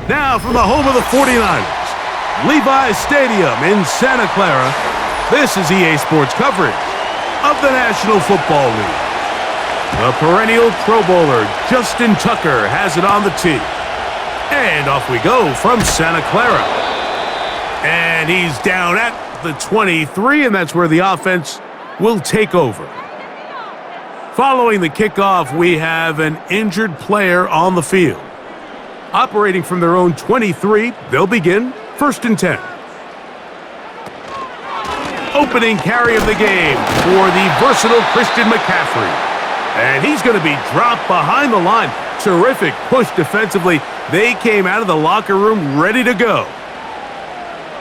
Now from the home of the 49ers, Levi's Stadium in Santa Clara, this is EA Sports coverage of the National Football League. The perennial Pro Bowler Justin Tucker has it on the tee. And off we go from Santa Clara. And he's down at the 23, and that's where the offense will take over. Following the kickoff, we have an injured player on the field. Operating from their own 23, they'll begin 1st and 10. Opening carry of the game for the versatile Christian McCaffrey. And he's going to be dropped behind the line. Terrific push defensively. They came out of the locker room ready to go.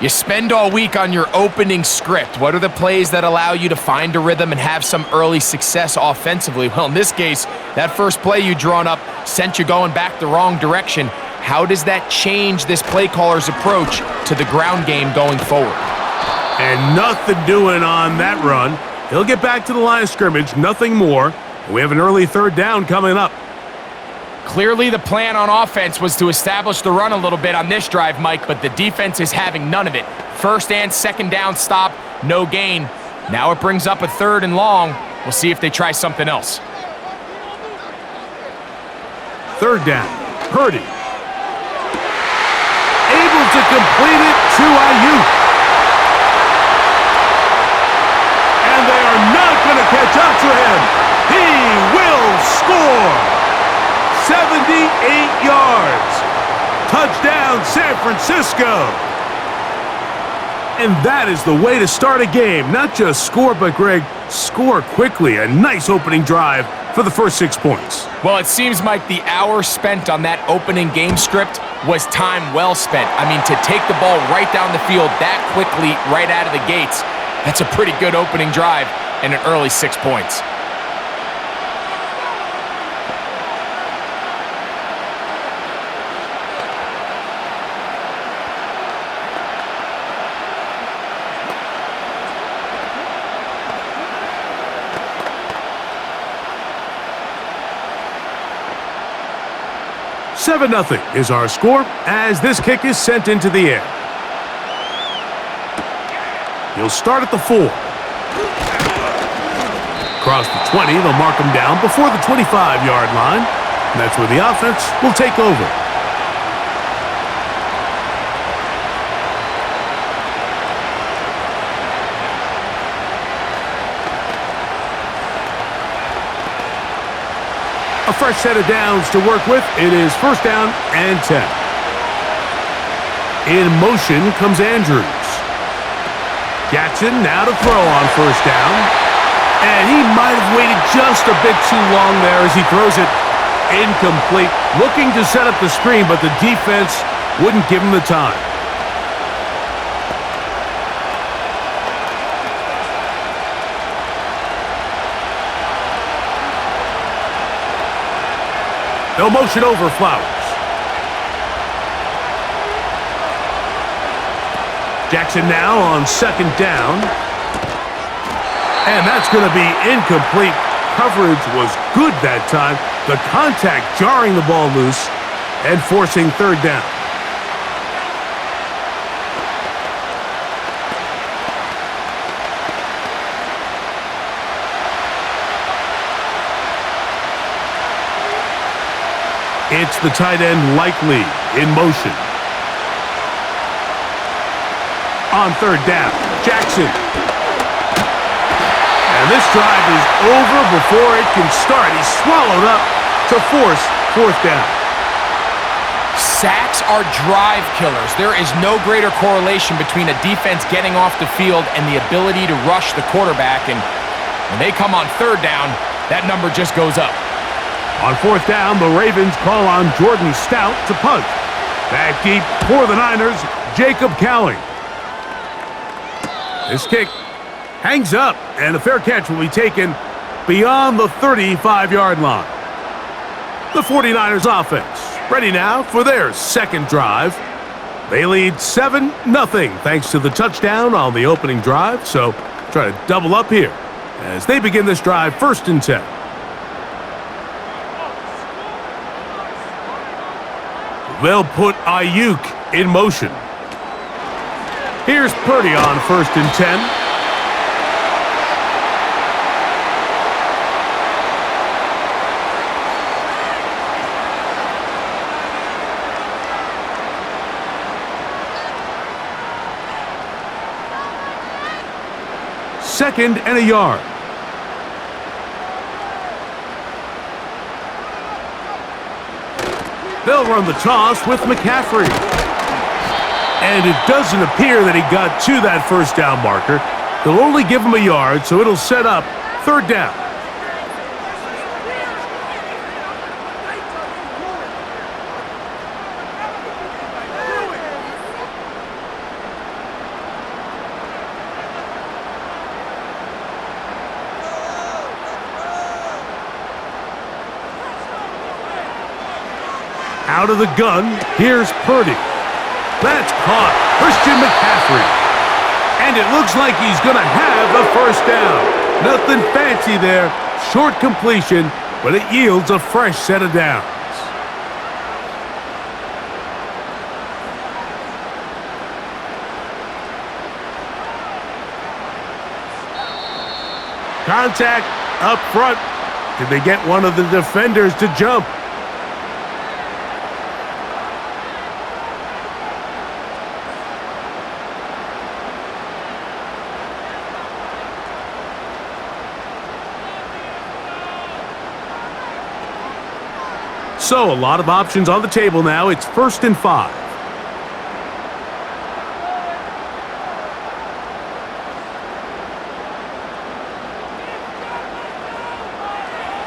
You spend all week on your opening script. What are the plays that allow you to find a rhythm and have some early success offensively? Well, in this case, that first play you drawn up sent you going back the wrong direction. How does that change this play caller's approach to the ground game going forward? And nothing doing on that run. He'll get back to the line of scrimmage, nothing more. We have an early 3rd down coming up. Clearly the plan on offense was to establish the run a little bit on this drive, Mike, but the defense is having none of it. 1st and 2nd down stop, no gain. Now it brings up a 3rd and long. We'll see if they try something else. 3rd down, Purdy. Able to complete it to Ayuk. And they are not going to catch up to him. He will score. 78 yards. Touchdown, San Francisco. And that is the way to start a game. Not just score, but, Greg, score quickly. A nice opening drive for the first 6 points. Well, it seems like the hour spent on that opening game script was time well spent. I mean, to take the ball right down the field that quickly right out of the gates, that's a pretty good opening drive and an early 6 points. Seven 0 is our score as this kick is sent into the air. He'll start at the 4. Across the 20, they'll mark him down before the 25-yard line. And that's where the offense will take over. A fresh set of downs to work with. It is 1st down and 10. In motion comes Andrews. Jackson now to throw on 1st down. And he might have waited just a bit too long there as he throws it incomplete. Looking to set up the screen, but the defense wouldn't give him the time. They'll motion over Flowers. Jackson now on 2nd down. And that's going to be incomplete. Coverage was good that time. The contact jarring the ball loose and forcing 3rd down. It's the tight end Likely in motion. On 3rd down, Jackson. And this drive is over before it can start. He's swallowed up to force 4th down. Sacks are drive killers. There is no greater correlation between a defense getting off the field and the ability to rush the quarterback. And when they come on 3rd down, that number just goes up. On 4th down, the Ravens call on Jordan Stout to punt. Back deep for the Niners, Jacob Cowling. This kick hangs up, and a fair catch will be taken beyond the 35-yard line. The 49ers offense ready now for their 2nd drive. They lead 7-0 thanks to the touchdown on the opening drive, so try to double up here as they begin this drive 1st and 10. They'll put Ayuk in motion. Here's Purdy on 1st and 10. Second and a yard. They'll run the toss with McCaffrey. And it doesn't appear that he got to that first down marker. They'll only give him a yard, so it'll set up 3rd down. Out of the gun, here's Purdy. That's caught. Christian McCaffrey. And it looks like he's going to have the 1st down. Nothing fancy there. Short completion, but it yields a fresh set of downs. Contact up front. Did they get one of the defenders to jump? So, a lot of options on the table now. It's 1st and 5.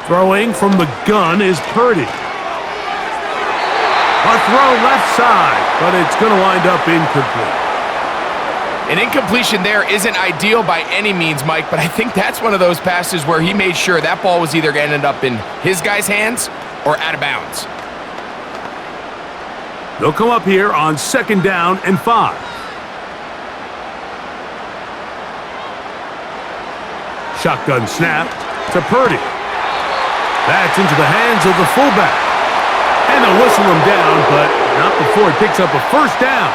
Throwing from the gun is Purdy. A throw left side, but it's going to wind up incomplete. An incompletion there isn't ideal by any means, Mike, but I think that's one of those passes where he made sure that ball was either going to end up in his guy's hands or out of bounds. They'll come up here on 2nd down and 5. Shotgun snap to Purdy. That's into the hands of the fullback. And they'll whistle him down, but not before he picks up a 1st down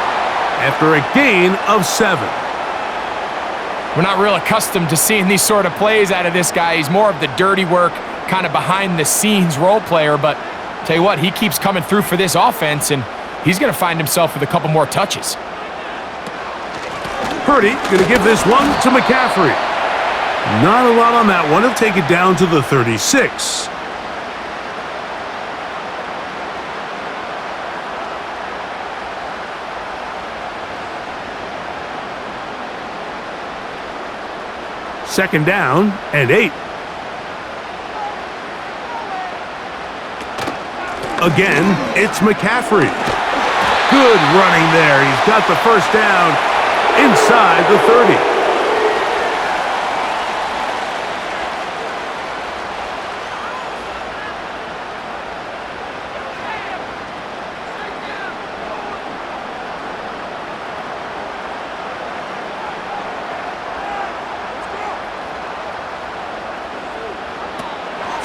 after a gain of 7. We're not real accustomed to seeing these sort of plays out of this guy. He's more of the dirty work, kind of behind-the-scenes role player, but tell you what, he keeps coming through for this offense, and he's going to find himself with a couple more touches. Purdy going to give this one to McCaffrey. Not a lot on that one. He'll take it down to the 36. Second down and 8. Again, it's McCaffrey. Good running there. He's got the 1st down inside the 30.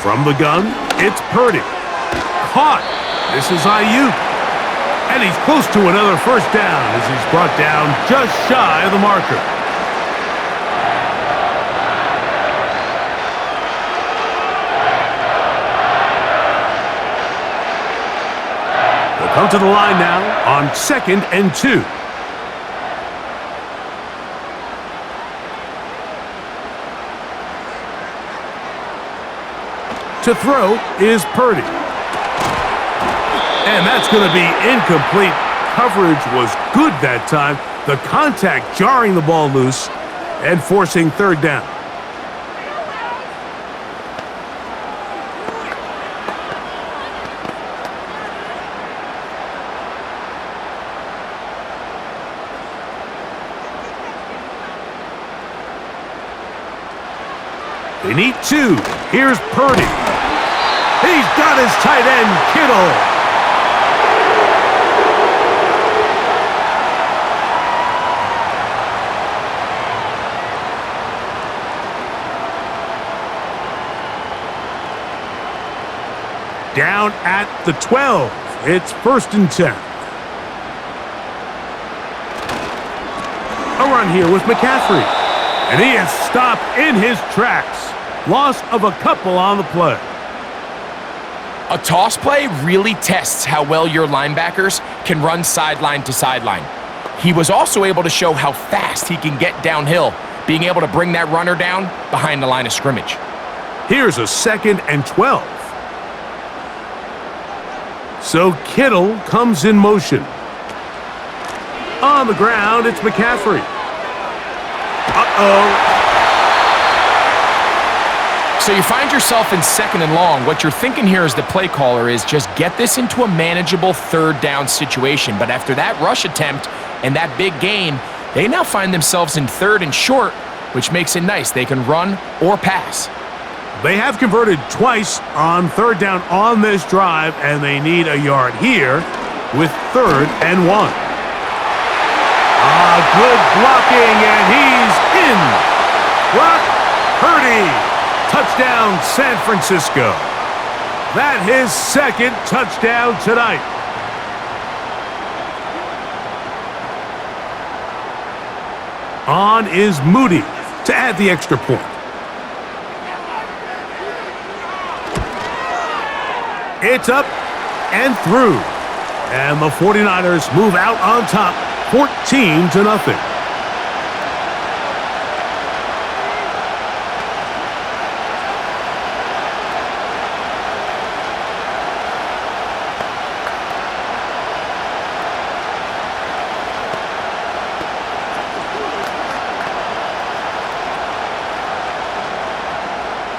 From the gun, it's Purdy. Caught. This is Ayuk. And he's close to another 1st down as he's brought down just shy of the marker. They'll come to the line now on 2nd and 2. To throw is Purdy. And that's going to be incomplete. Coverage was good that time. The contact jarring the ball loose and forcing 3rd down. They need 2. Here's Purdy. He's got his tight end, Kittle. Down at the 12. It's 1st and 10. A run here with McCaffrey. And he is stopped in his tracks. Loss of a couple on the play. A toss play really tests how well your linebackers can run sideline to sideline. He was also able to show how fast he can get downhill, being able to bring that runner down behind the line of scrimmage. Here's a 2nd and 12. So Kittle comes in motion. On the ground, it's McCaffrey. Uh-oh. So you find yourself in 2nd and long. What you're thinking here as the play caller is just get this into a manageable 3rd down situation. But after that rush attempt and that big gain, they now find themselves in 3rd and short, which makes it nice. They can run or pass. They have converted twice on 3rd down on this drive, and they need a yard here with 3rd and 1. Good blocking, and he's in. Brock Purdy. Touchdown, San Francisco. That his 2nd touchdown tonight. On is Moody to add the extra point. It's up and through. And the 49ers move out on top, 14-0.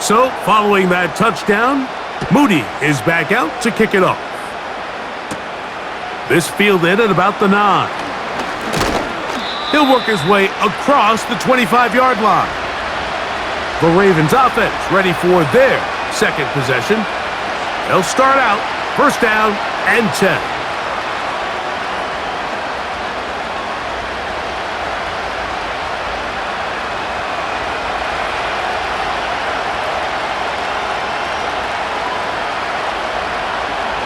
So, following that touchdown, Moody is back out to kick it off. This fielded at about the 9. He'll work his way across the 25-yard line. The Ravens offense ready for their 2nd possession. They'll start out 1st down and 10.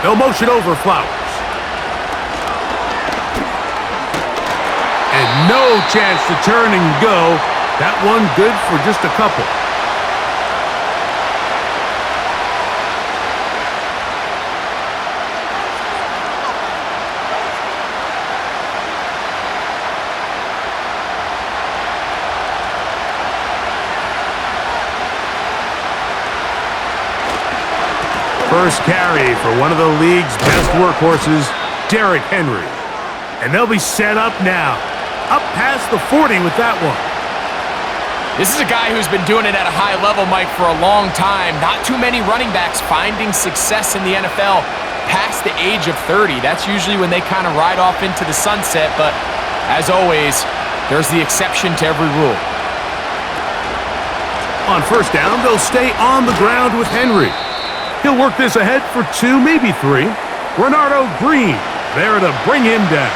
They'll motion over Flowers. And no chance to turn and go. That one good for just a couple. First carry for one of the league's best workhorses, Derrick Henry. And they'll be set up now. Up past the 40 with that one. This is a guy who's been doing it at a high level, Mike, for a long time. Not too many running backs finding success in the NFL past the age of 30. That's usually when they kind of ride off into the sunset, but as always, there's the exception to every rule. On 1st down, they'll stay on the ground with Henry. He'll work this ahead for 2, maybe 3. Renardo Green there to bring him down.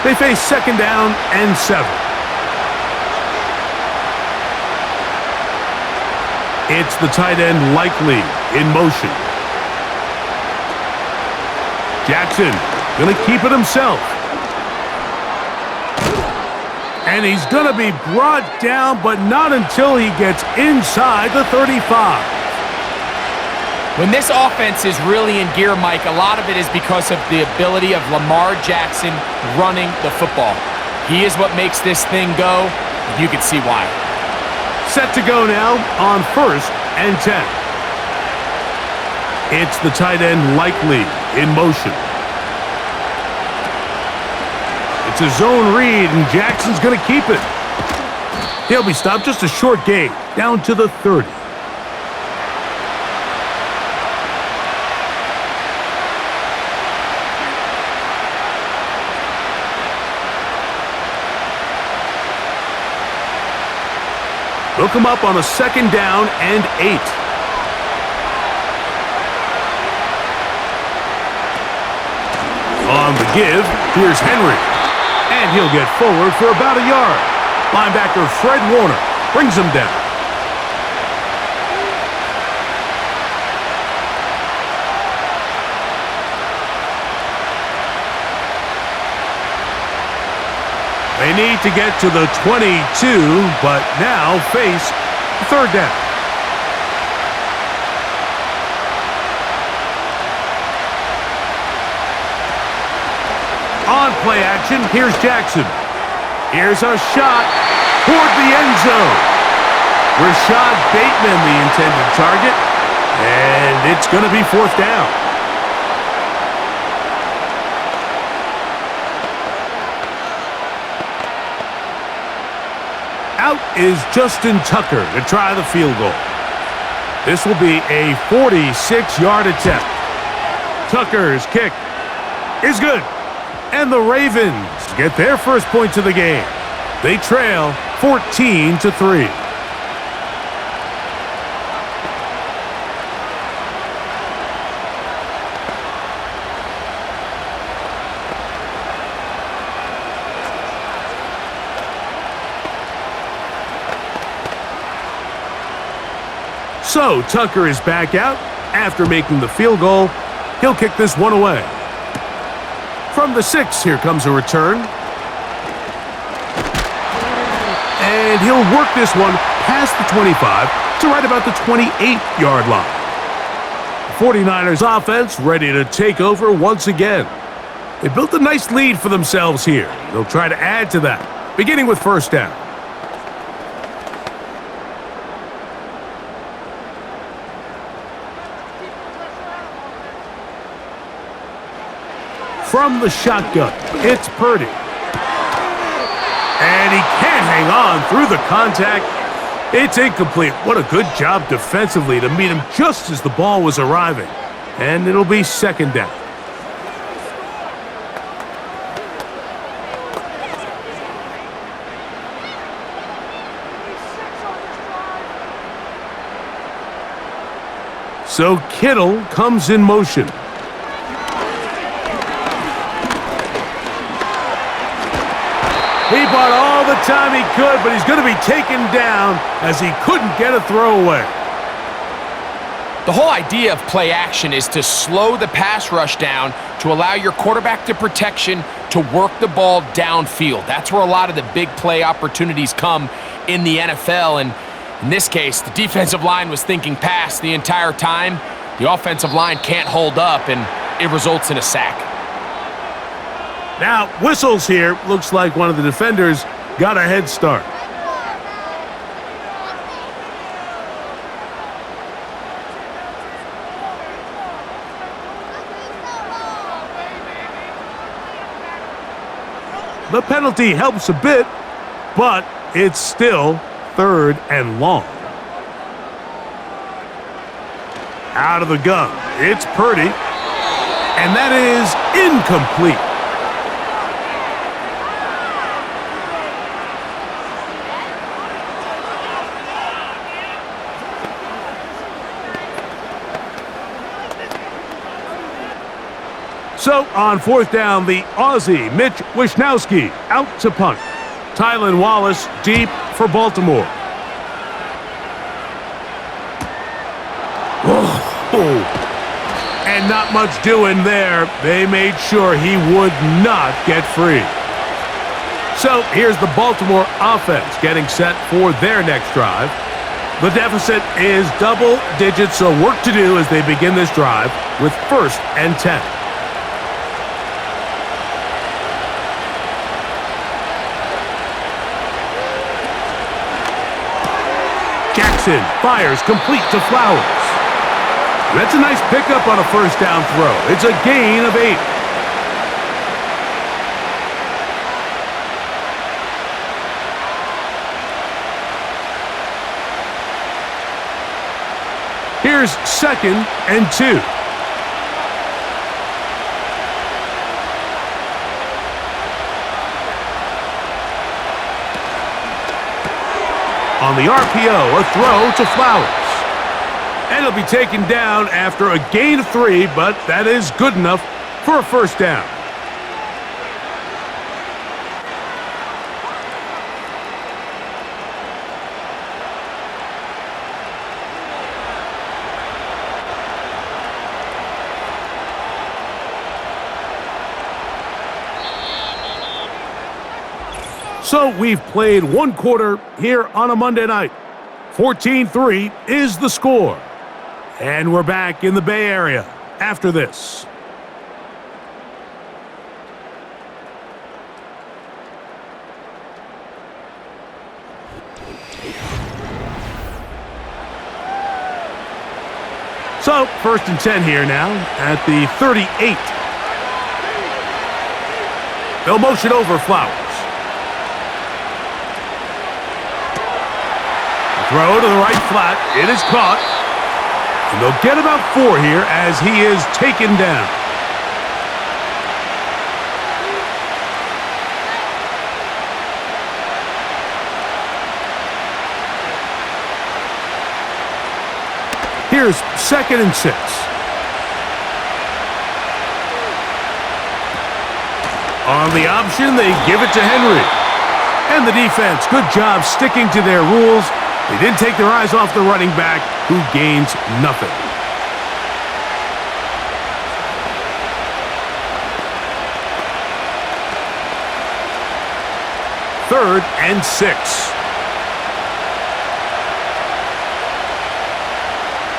They face 2nd down and 7. It's the tight end Likely in motion. Jackson gonna keep it himself. And he's going to be brought down, but not until he gets inside the 35. When this offense is really in gear, Mike, a lot of it is because of the ability of Lamar Jackson running the football. He is what makes this thing go. You can see why. Set to go now on 1st and 10. It's the tight end Likely in motion. It's a zone read, and Jackson's going to keep it. He'll be stopped just a short gain, down to the 30. They'll come up on a 2nd down and 8. On the give, here's Henry. And he'll get forward for about a yard. Linebacker Fred Warner brings him down. They need to get to the 22, but now face third down. On play action, here's Jackson. Here's a shot toward the end zone. Rashad Bateman, the intended target, and it's going to be fourth down. Out is Justin Tucker to try the field goal. This will be a 46-yard attempt. Tucker's kick is good. And the Ravens get their first points of the game. They trail 14-3. So Tucker is back out after making the field goal. He'll kick this one away. From the 6, here comes a return. And he'll work this one past the 25 to right about the 28-yard line. The 49ers offense ready to take over once again. They built a nice lead for themselves here. They'll try to add to that, beginning with first down. From the shotgun, it's Purdy. And he can't hang on through the contact. It's incomplete. What a good job defensively to meet him just as the ball was arriving. And it'll be second down. So Kittle comes in motion. He bought all the time he could, but he's going to be taken down as he couldn't get a throwaway. The whole idea of play action is to slow the pass rush down to allow your quarterback to protection to work the ball downfield. That's where a lot of the big play opportunities come in the NFL. And in this case, the defensive line was thinking pass the entire time. The offensive line can't hold up, and it results in a sack. Now, whistles here. Looks like one of the defenders got a head start. The penalty helps a bit, but it's still third and long. Out of the gun, it's Purdy, and that is incomplete. So, on fourth down, the Aussie, Mitch Wishnowsky, out to punt. Tylan Wallace deep for Baltimore. And not much doing there. They made sure he would not get free. So, here's the Baltimore offense getting set for their next drive. The deficit is double digits, so work to do as they begin this drive with first and 10. Jackson fires complete to Flowers. That's a nice pickup on a first down throw. It's a gain of 8. Here's second and 2. On the RPO, a throw to Flowers. And he'll be taken down after a gain of 3, but that is good enough for a first down. So we've played one quarter here on a Monday night. 14-3 is the score. And we're back in the Bay Area after this. So, 1st and 10 here now at the 38. They'll motion over Flowers. Throw to the right flat. It is caught. And they'll get about 4 here as he is taken down. Here's 2nd and 6. On the option, they give it to Henry. And the defense, good job sticking to their rules. They didn't take their eyes off the running back, who gains nothing. Third and 6.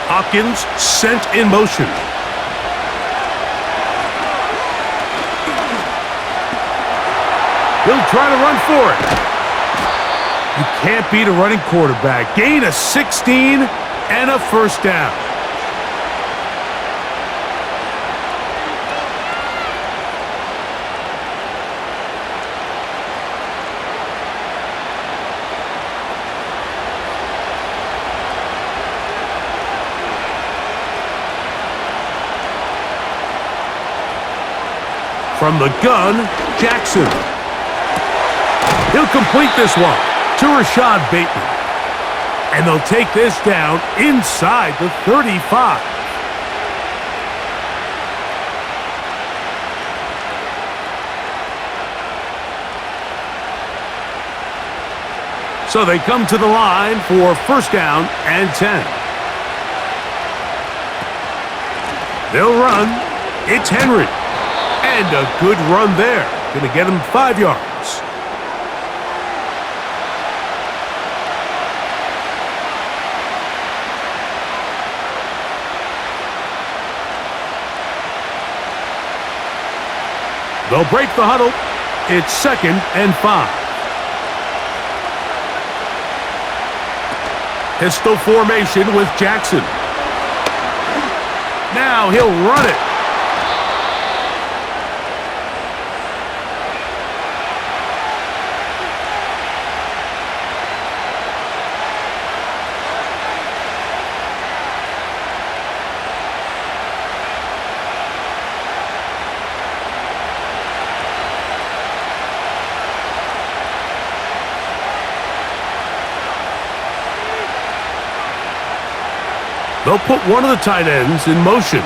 Hopkins sent in motion. He'll try to run for it. You can't beat a running quarterback. Gain of 16 and a 1st down. From the gun, Jackson. He'll complete this one to Rashad Bateman. And they'll take this down inside the 35. So they come to the line for 1st down and 10. They'll run. It's Henry. And a good run there. Going to get him 5 yards. They'll break the huddle. It's 2nd and 5. Pistol formation with Jackson. Now he'll run it. They'll put one of the tight ends in motion.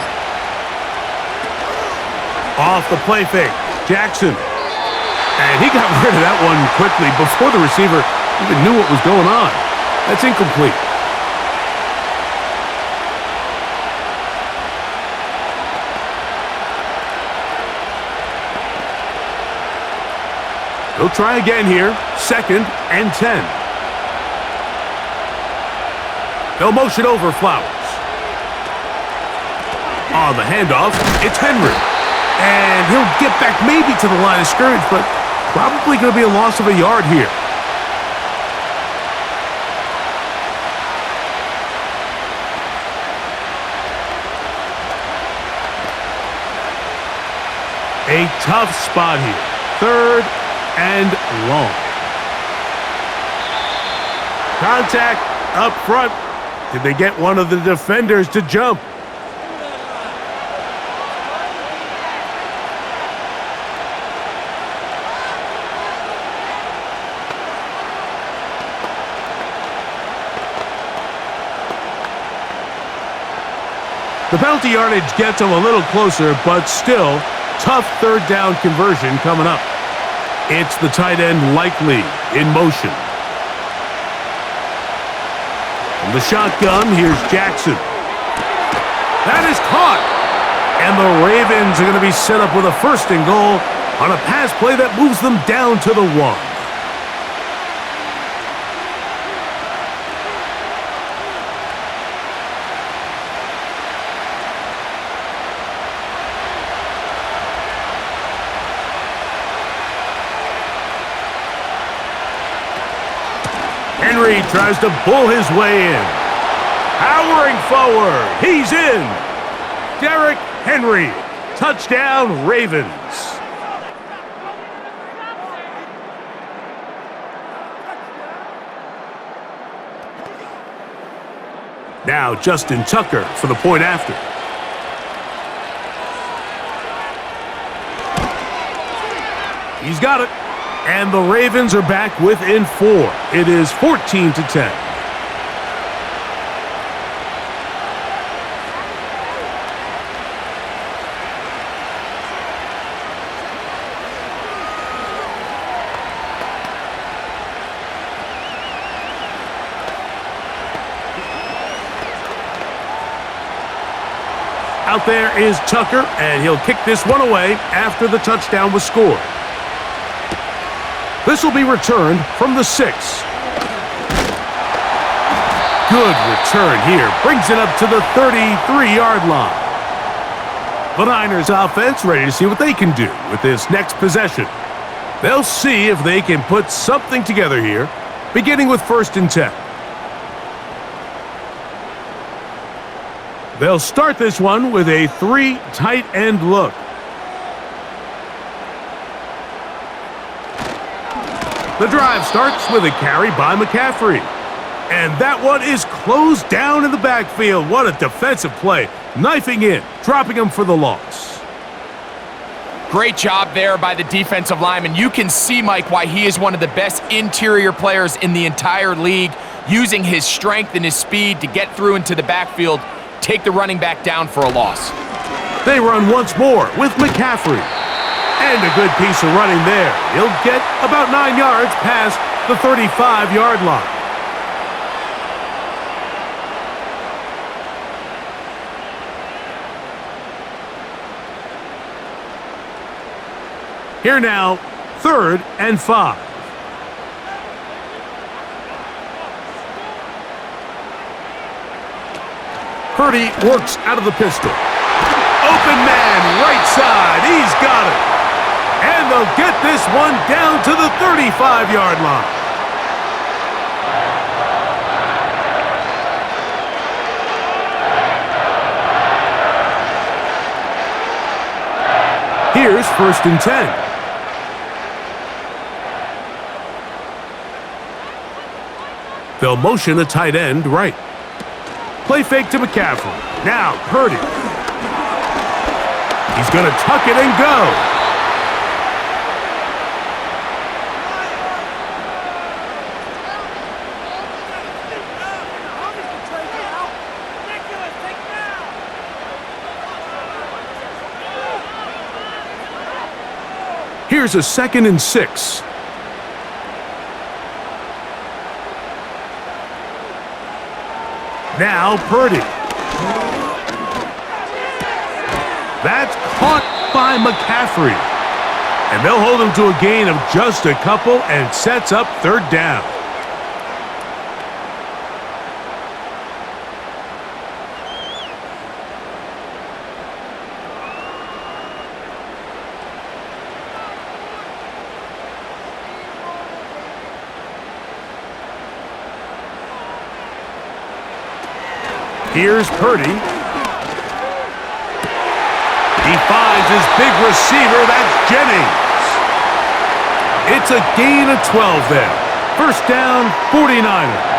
Off the play fake, Jackson. And he got rid of that one quickly before the receiver even knew what was going on. That's incomplete. They'll try again here, 2nd and 10. They'll motion over Flowers. On the handoff, it's Henry. And he'll get back maybe to the line of scrimmage, but probably going to be a loss of a yard here. A tough spot here. 3rd and long. Contact up front. Did they get one of the defenders to jump? The penalty yardage gets them a little closer, but still, tough 3rd down conversion coming up. It's the tight end Likely in motion. From the shotgun, here's Jackson. That is caught. And the Ravens are going to be set up with a 1st and goal on a pass play that moves them down to the 1. Henry tries to bull his way in. Powering forward. He's in. Derrick Henry. Touchdown, Ravens. Now Justin Tucker for the point after. He's got it. And the Ravens are back within 4. It is 14-10. Out there is Tucker, and he'll kick this one away after the touchdown was scored. This will be returned from the 6. Good return here. Brings it up to the 33-yard line. The Niners offense ready to see what they can do with this next possession. They'll see if they can put something together here, beginning with 1st and 10. They'll start this one with a 3 tight end look. The drive starts with a carry by McCaffrey. And that one is closed down in the backfield. What a defensive play. Knifing in, dropping him for the loss. Great job there by the defensive lineman. You can see, Mike, why he is one of the best interior players in the entire league, using his strength and his speed to get through into the backfield, take the running back down for a loss. They run once more with McCaffrey. And a good piece of running there. He'll get about 9 yards past the 35-yard line. Here now, 3rd and 5. Purdy works out of the pistol. Open man, right side. He's got it. And they'll get this one down to the 35-yard line. Here's 1st and 10. They'll motion a tight end right. Play fake to McCaffrey. Now Purdy. He's going to tuck it and go. Here's a 2nd and 6. Now Purdy. That's caught by McCaffrey. And they'll hold him to a gain of just a couple and sets up 3rd down. Here's Purdy. He finds his big receiver. That's Jennings. It's a gain of 12 there. 1st down, 49ers.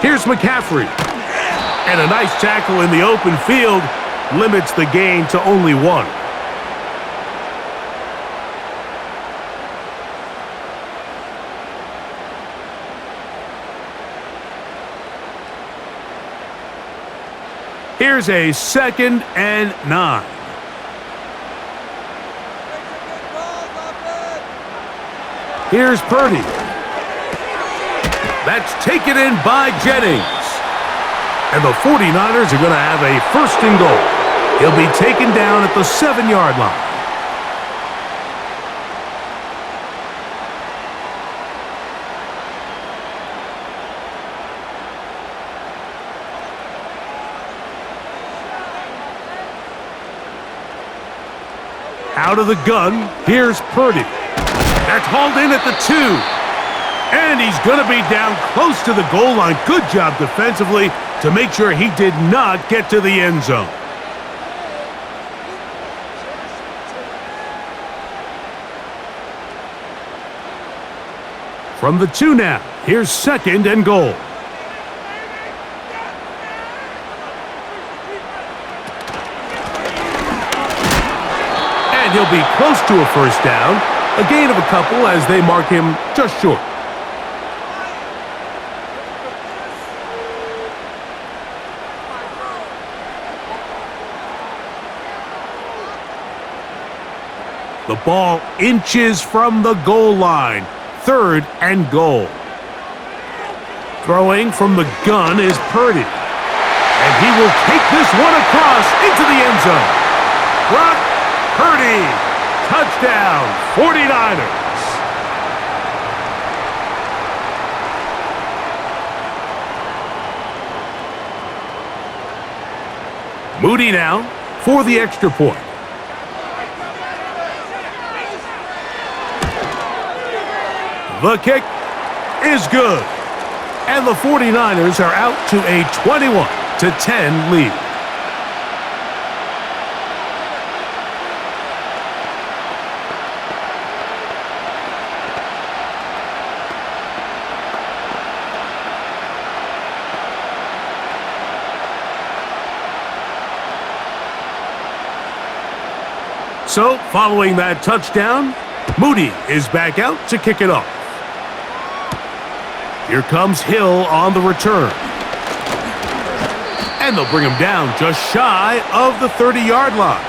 Here's McCaffrey. And a nice tackle in the open field limits the gain to only 1. Here's a 2nd and 9. Here's Purdy. That's taken in by Jennings. And the 49ers are going to have a 1st and goal. He'll be taken down at the 7-yard line. Out of the gun, here's Purdy. That's hauled in at the 2. And he's going to be down close to the goal line. Good job defensively to make sure he did not get to the end zone. From the 2 now, here's 2nd and goal. And he'll be close to a first down. A gain of a couple as they mark him just short. The ball inches from the goal line. 3rd and goal. Throwing from the gun is Purdy. And he will take this one across into the end zone. Brock Purdy. Touchdown, 49ers. Moody now for the extra point. The kick is good. And the 49ers are out to a 21-10 lead. So, following that touchdown, Moody is back out to kick it off. Here comes Hill on the return. And they'll bring him down just shy of the 30-yard line.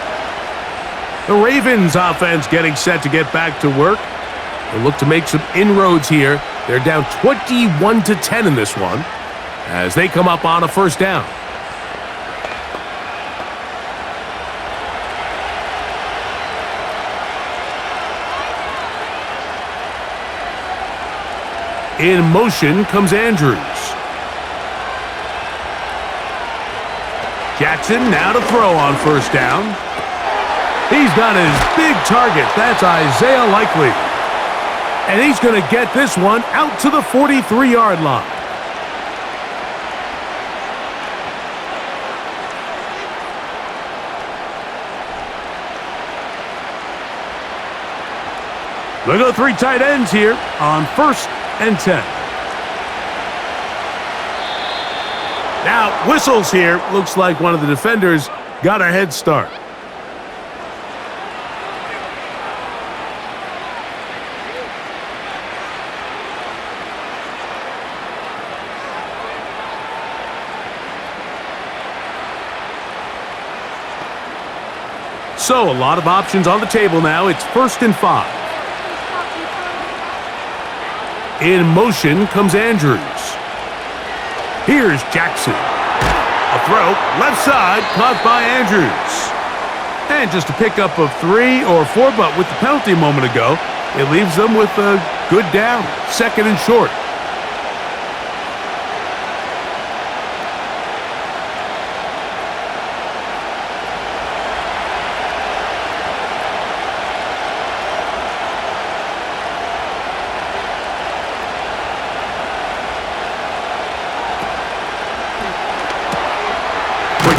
The Ravens offense getting set to get back to work. They'll look to make some inroads here. They're down 21-10 in this one as they come up on a first down. In motion comes Andrews. Jackson now to throw on first down. He's got his big target. That's Isaiah Likely. And he's going to get this one out to the 43-yard line. Look at the 3 tight ends here on 1st and 10. Now, whistles here. Looks like one of the defenders got a head start. So, a lot of options on the table now. It's 1st and 5. In motion comes Andrews. Here's Jackson. A throw, left side, caught by Andrews. And just a pickup of 3 or 4, but with the penalty a moment ago, it leaves them with a good down, 2nd and short.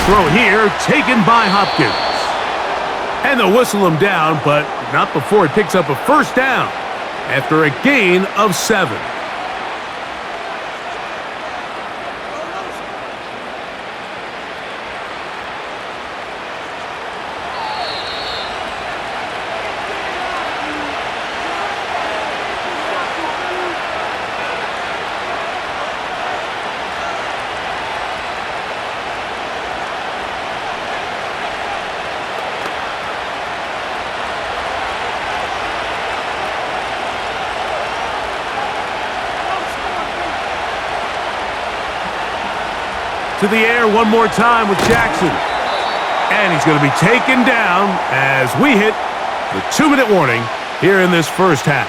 Throw here, taken by Hopkins. And they'll whistle him down, but not before he picks up a first down after a gain of 7. To the air one more time with Jackson. And he's going to be taken down as we hit the 2-minute warning here in this first half.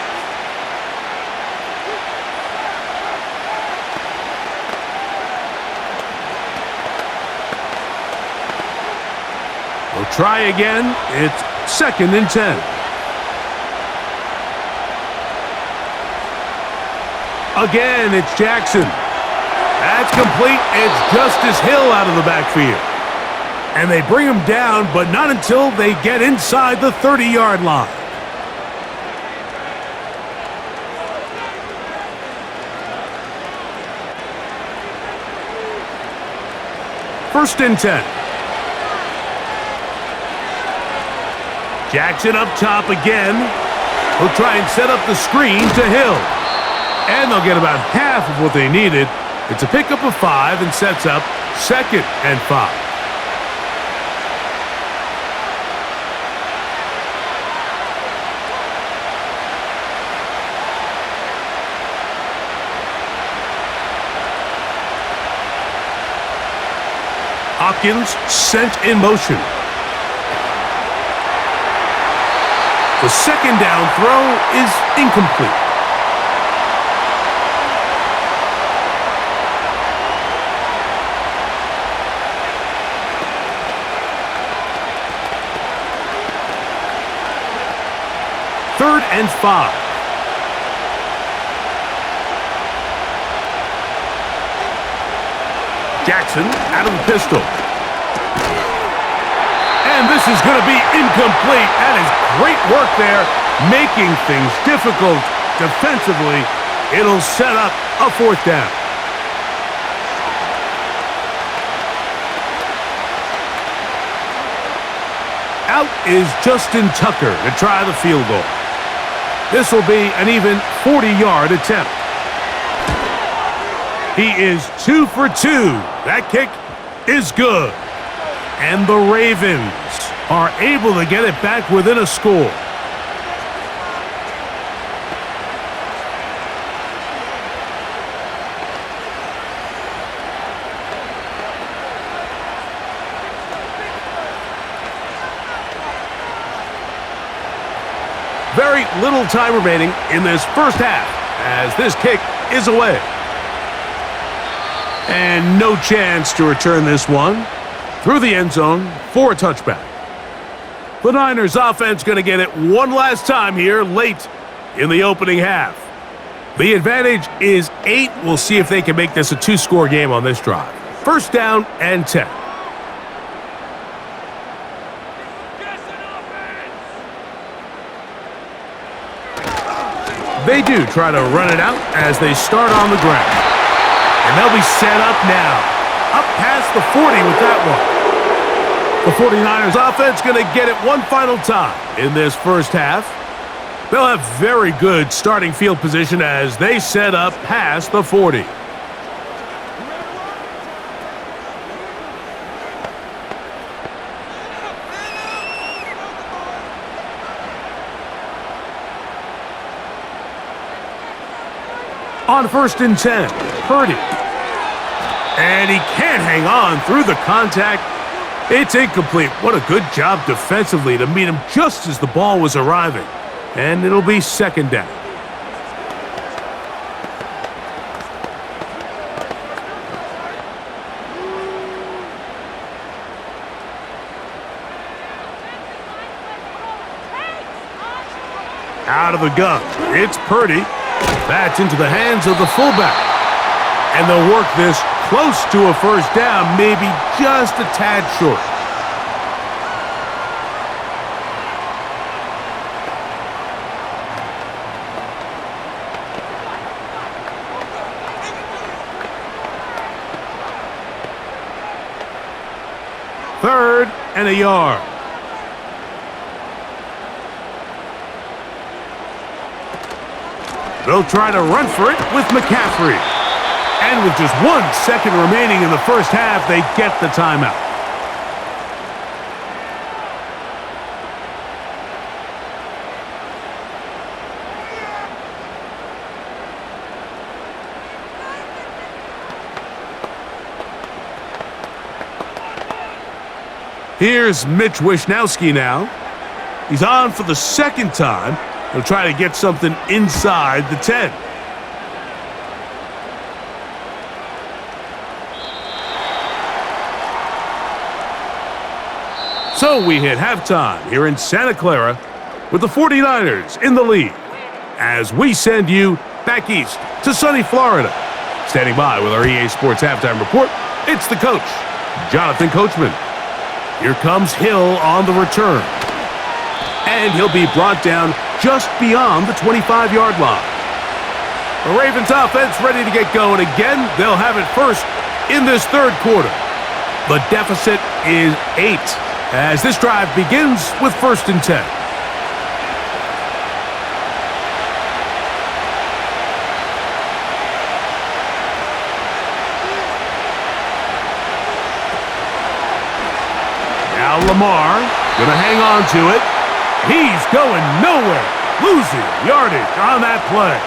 We'll try again. It's 2nd and 10. Again, it's Jackson. That's complete. It's Justice Hill out of the backfield. And they bring him down, but not until they get inside the 30-yard line. First and 10. Jackson up top again. He'll try and set up the screen to Hill. And they'll get about half of what they needed. It's a pickup of 5 and sets up 2nd and 5. Hopkins sent in motion. The 2nd down throw is incomplete. Third and 5. Jackson out of the pistol. And this is going to be incomplete. That is great work there, making things difficult defensively. It'll set up a 4th down. Out is Justin Tucker to try the field goal. This will be an even 40-yard attempt. He is 2 for 2. That kick is good. And the Ravens are able to get it back within a score. Very little time remaining in this first half as this kick is away. And no chance to return this one through the end zone for a touchback. The Niners offense going to get it one last time here late in the opening half. The advantage is 8. We'll see if they can make this a 2-score game on this drive. First down and 10. They do try to run it out as they start on the ground. And they'll be set up now. Up past the 40 with that one. The 49ers offense going to get it one final time in this first half. They'll have very good starting field position as they set up past the 40. On 1st and 10, Purdy. And he can't hang on through the contact. It's incomplete. What a good job defensively to meet him just as the ball was arriving. And it'll be 2nd down. Out of the gun, it's Purdy. That's into the hands of the fullback. And they'll work this close to a first down, maybe just a tad short. Third and a yard. They'll try to run for it with McCaffrey. And with just 1 second remaining in the first half, they get the timeout. Here's Mitch Wishnowsky now. He's on for the 2nd time. He'll try to get something inside the 10. So we hit halftime here in Santa Clara with the 49ers in the lead as we send you back east to sunny Florida. Standing by with our EA Sports Halftime Report, it's the coach, Jonathan Coachman. Here comes Hill on the return. And he'll be brought down just beyond the 25-yard line. The Ravens offense ready to get going again. They'll have it first in this third quarter. The deficit is 8 as this drive begins with 1st and 10. Now Lamar gonna hang on to it. He's going nowhere, losing yardage on that play.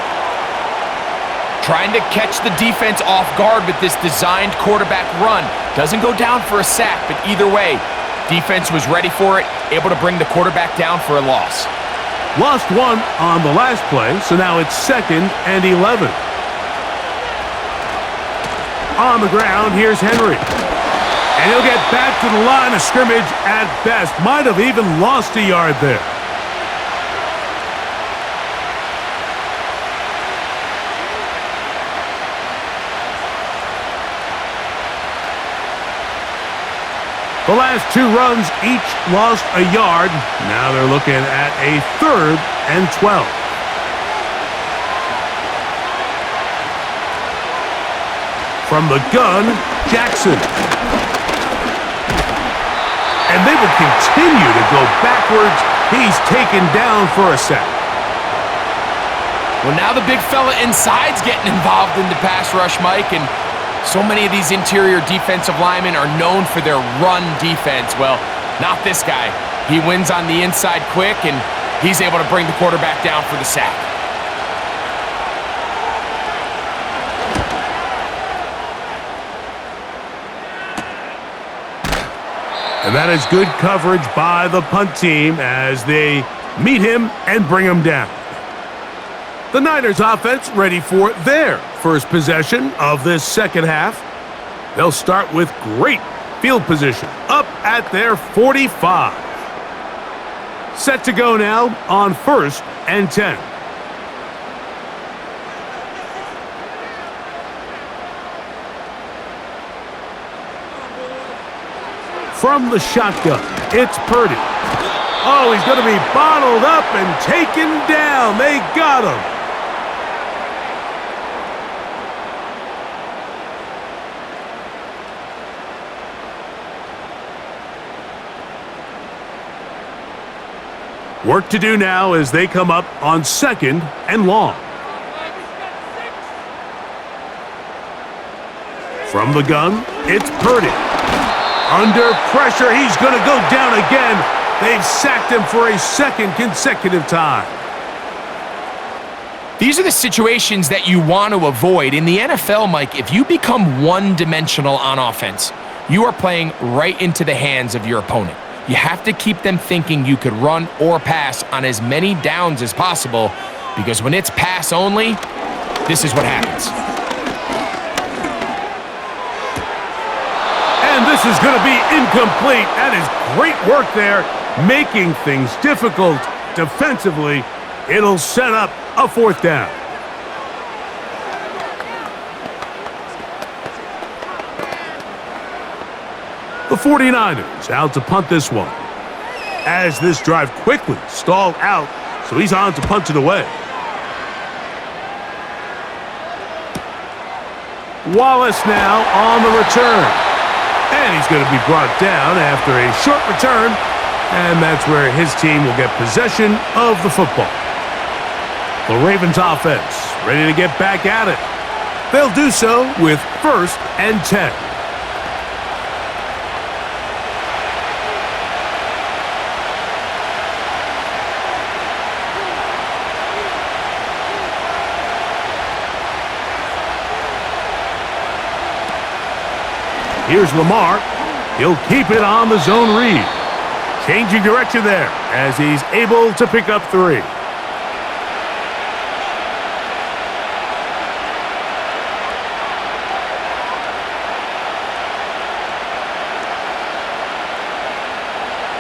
Trying to catch the defense off guard with this designed quarterback run. Doesn't go down for a sack, but either way, defense was ready for it, able to bring the quarterback down for a loss. Lost one on the last play, so now it's 2nd and 11. On the ground, here's Henry. And he'll get back to the line of scrimmage at best. Might have even lost a yard there. The last 2 runs each lost a yard. Now they're looking at a 3rd and 12. From the gun, Jackson. And they will continue to go backwards. He's taken down for a sack. Well, now the big fella inside's getting involved in the pass rush, Mike, and so many of these interior defensive linemen are known for their run defense. Well, not this guy. He wins on the inside quick, and he's able to bring the quarterback down for the sack. And that is good coverage by the punt team as they meet him and bring him down. The Niners offense ready for their first possession of this second half. They'll start with great field position up at their 45. Set to go now on 1st and 10. From the shotgun, it's Purdy. Oh, he's going to be bottled up and taken down. They got him. Work to do now as they come up on 2nd and long. From the gun, it's Purdy. Under pressure, he's going to go down again. They've sacked him for a 2nd consecutive time. These are the situations that you want to avoid. In the NFL, Mike, if you become one-dimensional on offense, you are playing right into the hands of your opponent. You have to keep them thinking you could run or pass on as many downs as possible, because when it's pass only, this is what happens. And this is going to be incomplete. That is great work there, making things difficult defensively. It'll set up a 4th down. The 49ers out to punt this one. As this drive quickly stalled out, so he's on to punt it away. Wallace now on the return. And he's going to be brought down after a short return. And that's where his team will get possession of the football. The Ravens offense ready to get back at it. They'll do so with 1st and 10. Here's Lamar. He'll keep it on the zone read. Changing direction there as he's able to pick up 3.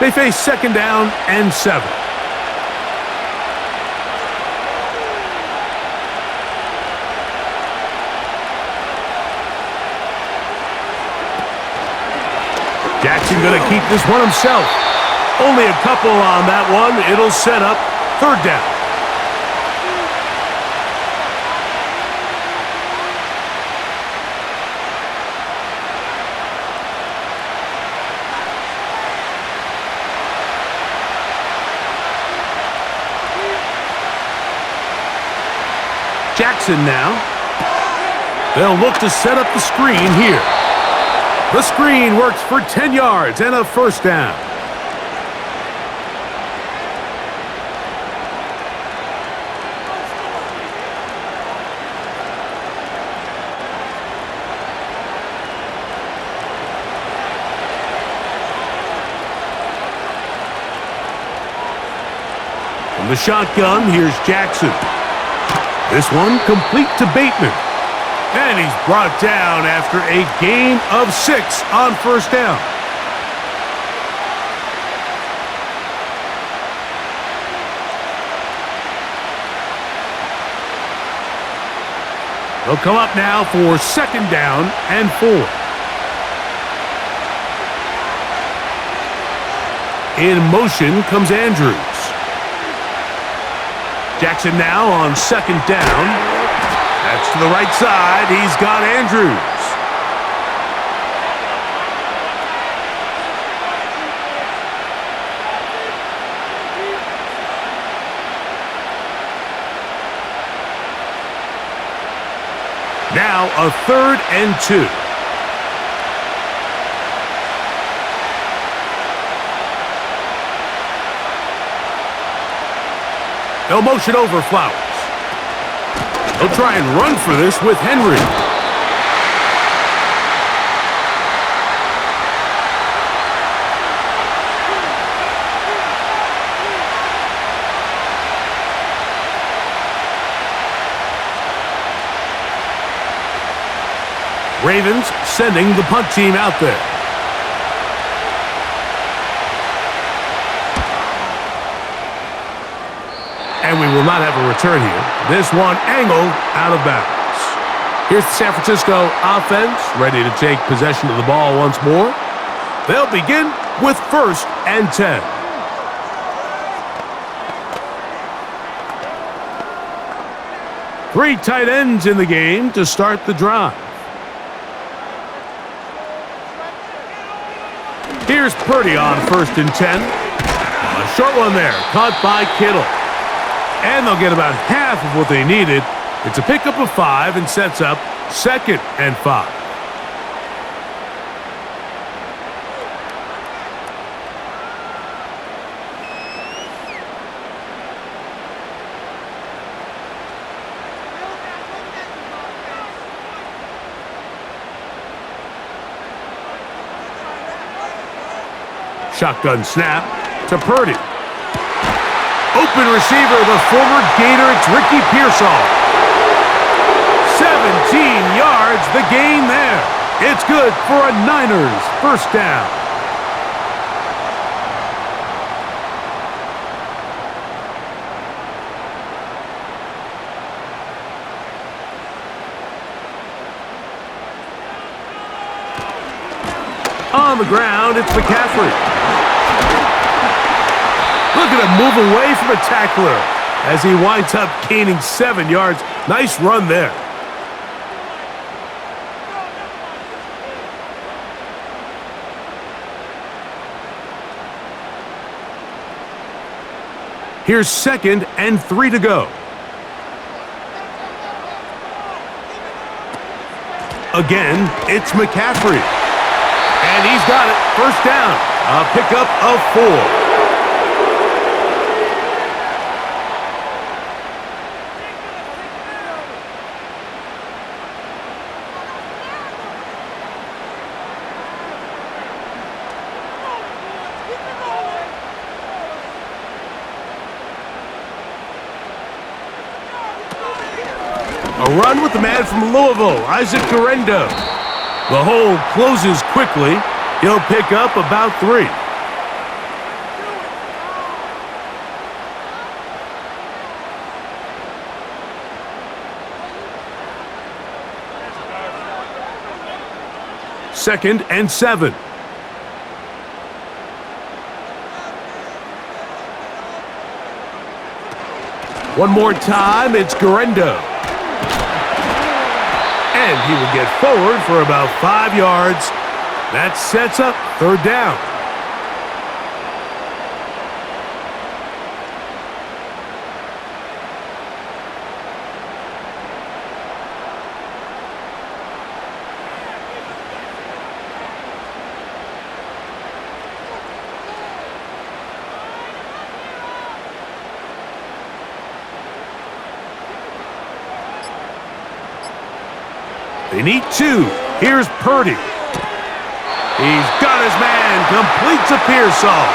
They face second down and 7. Jackson going to keep this one himself. Only a couple on that one. It'll set up third down. Jackson now. They'll look to set up the screen here. The screen works for 10 yards and a first down. From the shotgun, here's Jackson. This one complete to Bateman. And he's brought down after a gain of 6 on first down. They'll come up now for second down and 4. In motion comes Andrews. Jackson now on second down. That's to the right side. He's got Andrews. Now a third and 2. They'll motion over Flowers. They'll try and run for this with Henry. Ravens sending the punt team out there. And we will not have a return here. This one angled out of bounds. Here's the San Francisco offense ready to take possession of the ball once more. They'll begin with first and 10. Three tight ends in the game to start the drive. Here's Purdy on first and 10. A short one there, caught by Kittle. And they'll get about half of what they needed. It's a pickup of 5 and sets up second and 5. Shotgun snap to Purdy. Open receiver, the former Gator, it's Ricky Pearsall. 17 yards, the gain there. It's good for a Niners first down. On the ground, it's McCaffrey. Look at him move away from a tackler as he winds up gaining 7 yards. Nice run there. Here's second and 3 to go. Again, it's McCaffrey. And he's got it. First down. A pickup of 4. A run with the man from Louisville, Isaac Guerrero. The hole closes quickly. He'll pick up about 3. 2nd and 7. One more time, it's Guerrero. And he will get forward for about 5 yards. That sets up 3rd down. They need 2. Here's Purdy. He's got his man. Completes a Pearsall.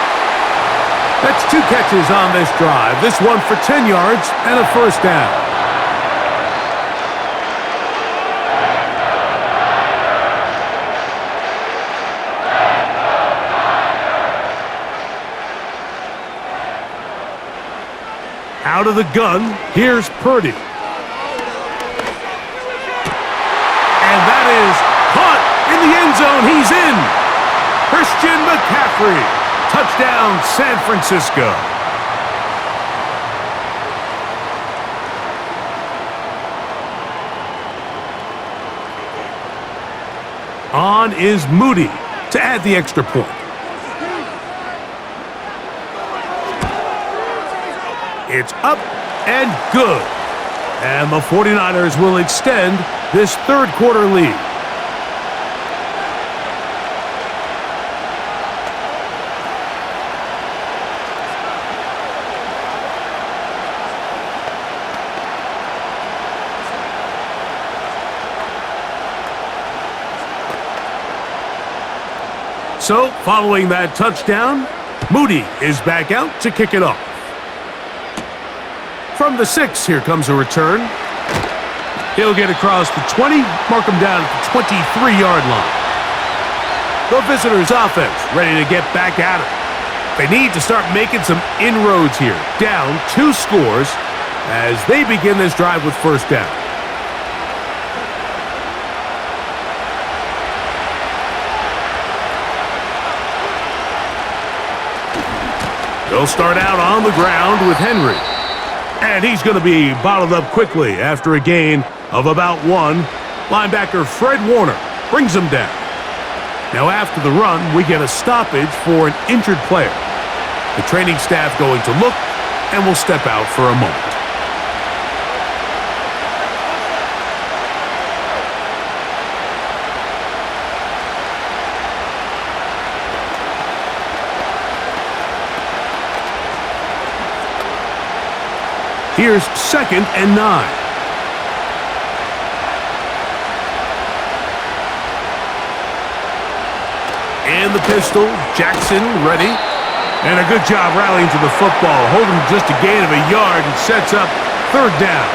That's 2 catches on this drive. This one for 10 yards and a 1st down. Out of the gun, here's Purdy. And that is caught in the end zone. He's in. Christian McCaffrey. Touchdown, San Francisco. On is Moody to add the extra point. It's up and good. And the 49ers will extend this 3rd quarter lead. So, following that touchdown, Moody is back out to kick it off. From the 6, here comes a return. He'll get across the 20, mark him down at the 23-yard line. The visitors' offense ready to get back at it. They need to start making some inroads here. Down 2 scores as they begin this drive with 1st down. They'll start out on the ground with Henry. And he's going to be bottled up quickly after a gain of about 1. Linebacker Fred Warner brings him down. Now after the run, we get a stoppage for an injured player. The training staff going to look and will step out for a moment. Here's 2nd and 9. And the pistol, Jackson ready. And a good job rallying to the football. Holding just a gain of a yard and sets up 3rd down.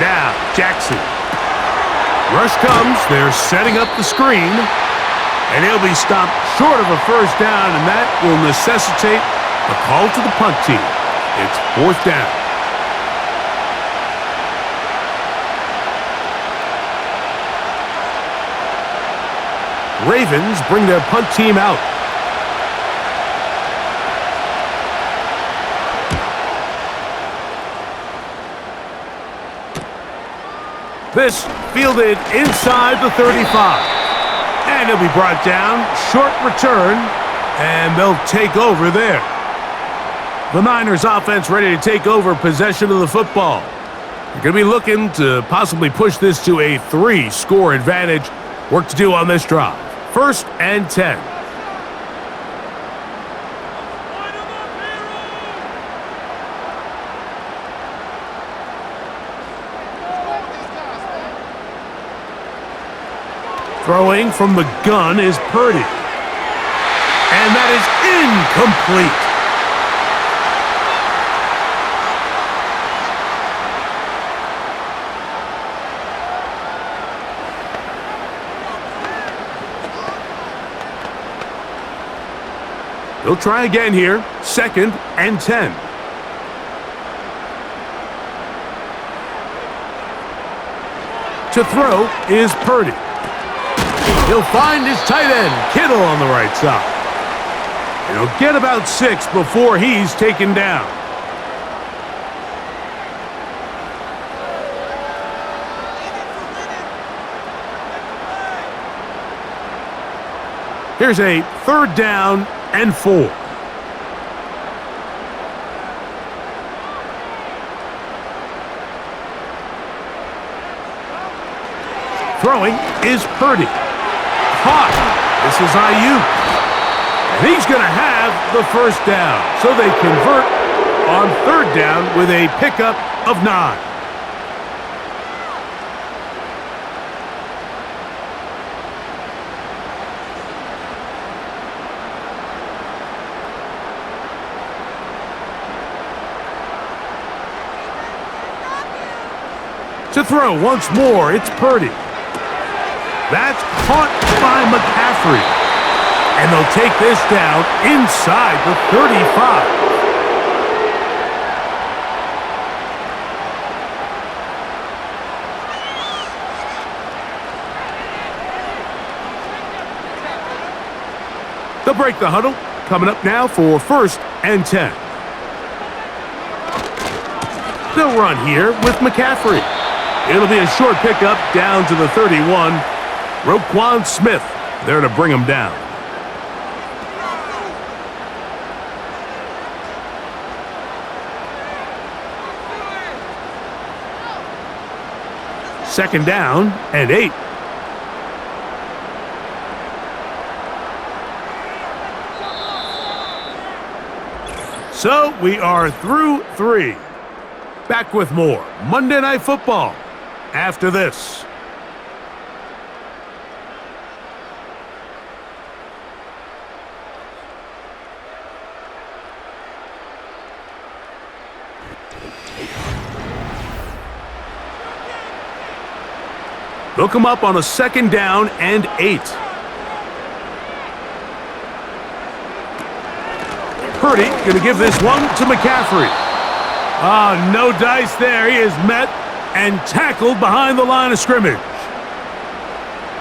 Now, Jackson. Rush comes. They're setting up the screen. And he'll be stopped short of a 1st down, and that will necessitate a call to the punt team. It's 4th down. Ravens bring their punt team out. This fielded inside the 35. And he'll be brought down. Short return. And they'll take over there. The Niners offense ready to take over possession of the football. They're going to be looking to possibly push this to a 3-score advantage. Work to do on this drive. 1st and 10. Throwing from the gun is Purdy. And that is incomplete. He'll try again here. 2nd and 10. To throw is Purdy. He'll find his tight end, Kittle, on the right side. And he'll get about 6 before he's taken down. Here's a 3rd down and 4. Throwing is Purdy. Caught. This is Ayuk. And he's going to have the 1st down. So they convert on 3rd down with a pickup of 9. To throw once more, it's Purdy. That's caught by McCaffrey. And they'll take this down inside the 35. They'll break the huddle. Coming up now for 1st and 10. They'll run here with McCaffrey. It'll be a short pickup down to the 31. Roquan Smith there to bring him down. Second down and 8. So we are through 3. Back with more Monday Night Football after this. They'll come up on a 2nd down and 8. Purdy going to give this one to McCaffrey. No dice there. He is met and tackled behind the line of scrimmage.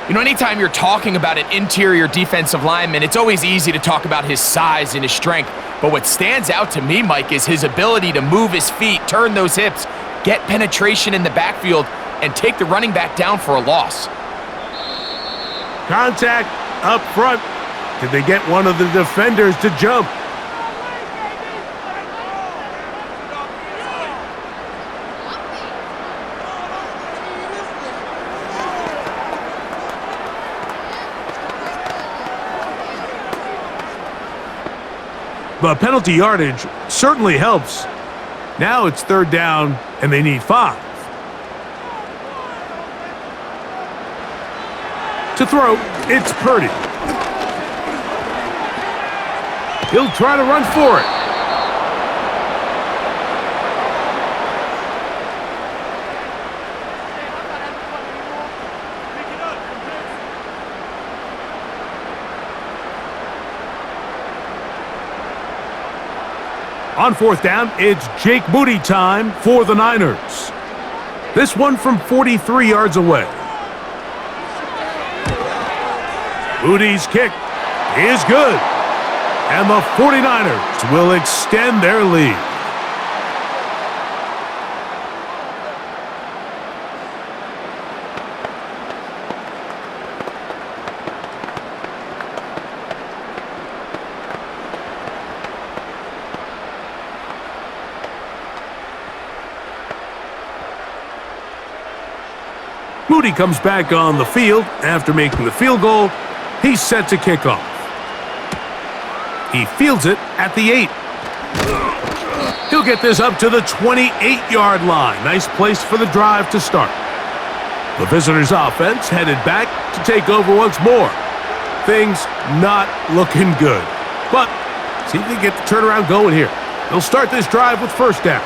You know, anytime you're talking about an interior defensive lineman, it's always easy to talk about his size and his strength. But what stands out to me, Mike, is his ability to move his feet, turn those hips, get penetration in the backfield, and take the running back down for a loss. Contact up front. Did they get one of the defenders to jump? The penalty yardage certainly helps. Now it's 3rd down, and they need 5. To throw, it's Purdy. He'll try to run for it. On 4th down, it's Jake Moody time for the Niners. This one from 43 yards away. Moody's kick is good. And the 49ers will extend their lead. Moody comes back on the field after making the field goal. He's set to kick off. He fields it at the 8. He'll get this up to the 28-yard line. Nice place for the drive to start. The visitors' offense headed back to take over once more. Things not looking good. But see if they get the turnaround going here. They'll start this drive with 1st down.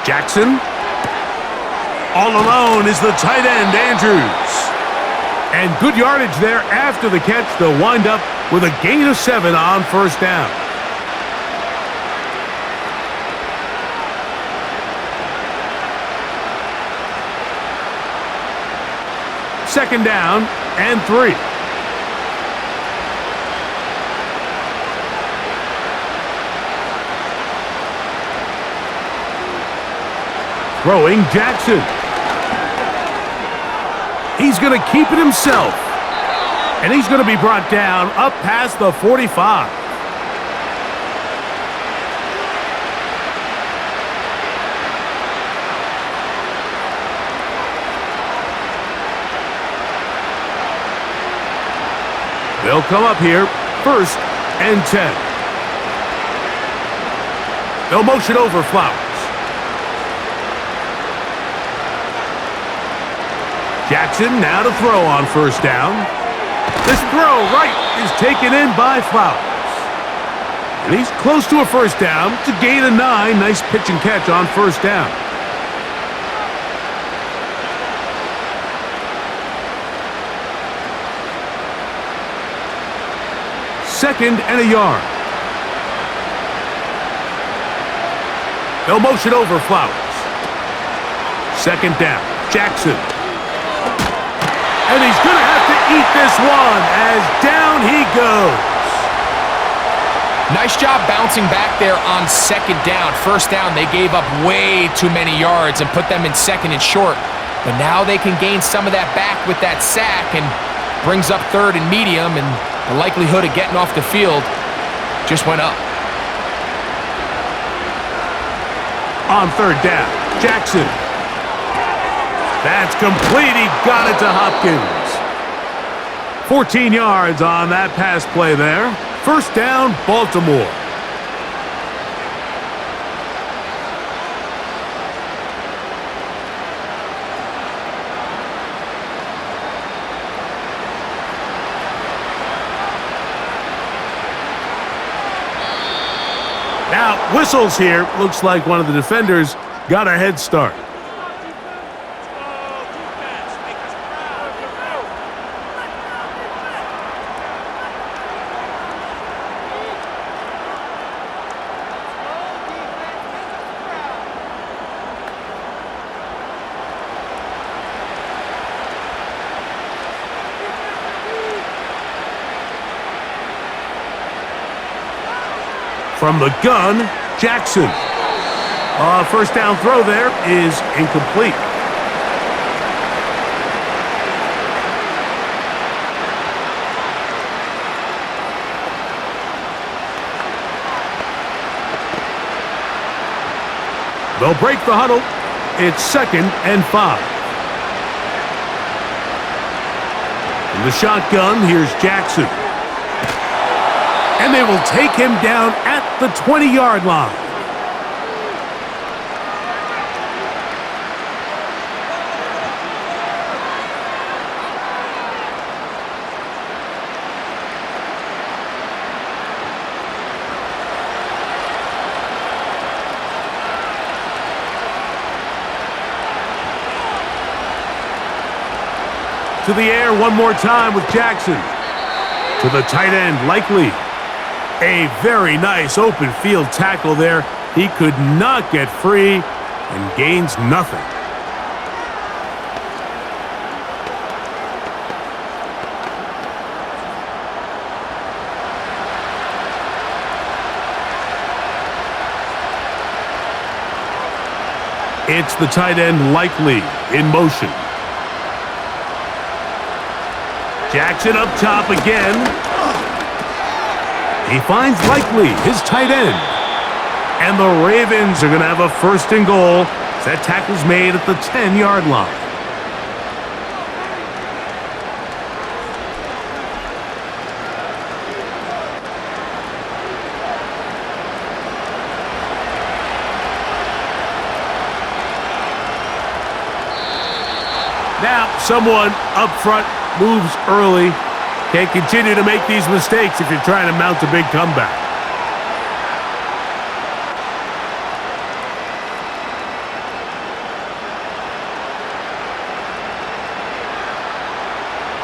Jackson. All alone is the tight end, Andrews. And good yardage there after the catch. They'll wind up with a gain of 7 on first down. Second down and 3. Throwing Jackson. He's going to keep it himself. And he's going to be brought down up past the 45. They'll come up here, 1st and 10. They'll motion over Flowers. Jackson now to throw on first down. This throw right is taken in by Flowers. And he's close to a first down. It's a gain of 9. Nice pitch and catch on first down. Second and a yard. They'll motion over Flowers. Second down. Jackson. And he's going to have to eat this one as down he goes. Nice job bouncing back there on second down. First down, they gave up way too many yards and put them in second and short. But now they can gain some of that back with that sack and brings up third and medium, and the likelihood of getting off the field just went up. On third down, Jackson. That's complete. He got it to Hopkins. 14 yards on that pass play there. First down, Baltimore. Now, whistles here. Looks like one of the defenders got a head start. From the gun, Jackson. First down throw there is incomplete. They'll break the huddle. It's 2nd and 5. In the shotgun, here's Jackson. And they will take him down at the 20-yard line. To the air one more time with Jackson. To the tight end, Likely. A very nice open field tackle there. He could not get free and gains nothing. It's the tight end, Likely, in motion. Jackson up top again. He finds Likely, his tight end. And the Ravens are going to have a 1st and goal. That tackle's made at the 10-yard line. Now, someone up front moves early. Can't continue to make these mistakes if you're trying to mount a big comeback.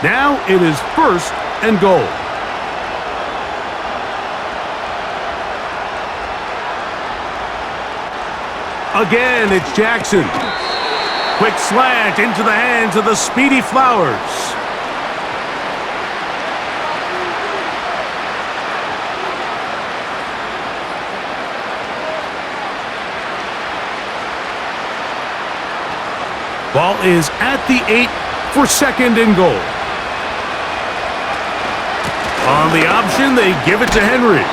Now it is 1st and goal. Again, it's Jackson. Quick slant into the hands of the speedy Flowers. Ball is at the 8 for 2nd and goal. On the option, they give it to Henry.